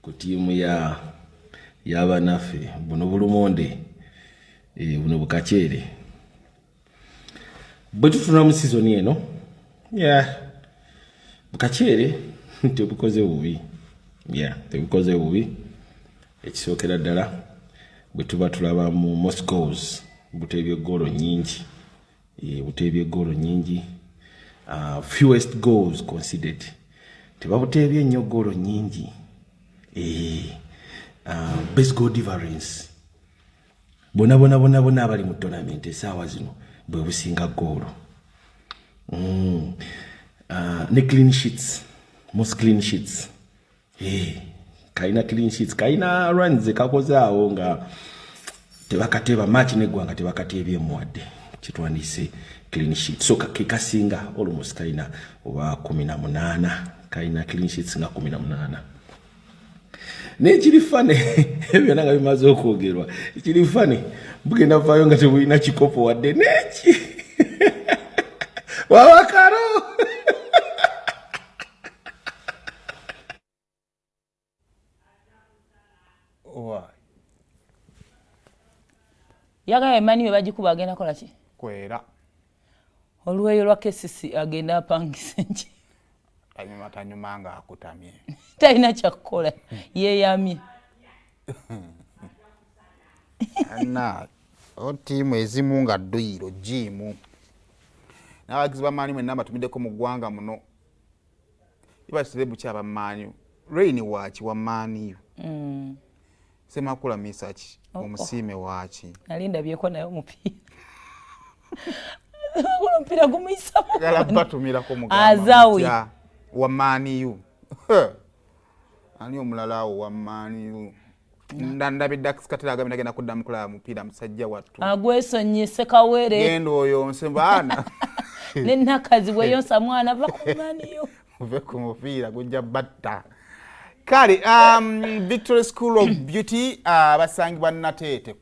ku tiimu y'abanaffe buno Bulumonde buno Kaceere bwe tutuna mu season eno Kaceere tebukoze bubi tebukoze bubi ekisookera ddala bwe tuba tulaba mu most goals buteebye goalo nnyingi buteebye goalo nnyingi fewest goals conceded tebabuteebye nnyo goalo nnyingi best goal difference bonna abali mu tournament essaawa zino bwe businga goalo ne clean sheets most clean sheets kaina clean sheets kaina runs kakozaawo nga tebakateba match neggwanga tebakateebye muwadde kitwandise clean sheets so kasinga almost kaina oba 18 kaina clean sheets nga 18 nekiri fane ebyo nanga bimaze okwogerwa ekiri fane bugenda vayo nga tebulina kikopo wadde neki wawakaro yaga emani we bagikuba agenda kola ki kwera olweyo lwa kesisi agenda apangisa nki tanyuma nga akutamye talina kyakukola yeeyamye na otiimu ezimu nga dduyiro jiimu n'abagizi bamaanyi mwenna batumiddeko mu ggwanga muno ibasirebu kyabamaanyi raini waaki wamaaniyo semakula misaki omusiime waaki nalindabyeko naye omupiira omupiira gumuyisa galabbatumirako azawi wamaaniyo ani omulala awo wamaaniyo ndabidde akasikatera agambye nagenda kuddamu kulaba mupiira musajja wattu agwesonyese Kaweere genda oyonse baana n'ennakazi bweyonsa mwana va ku maaniyo muve ku mupiira gujja batta kale Victory School of Beauty abasangibwa Nateete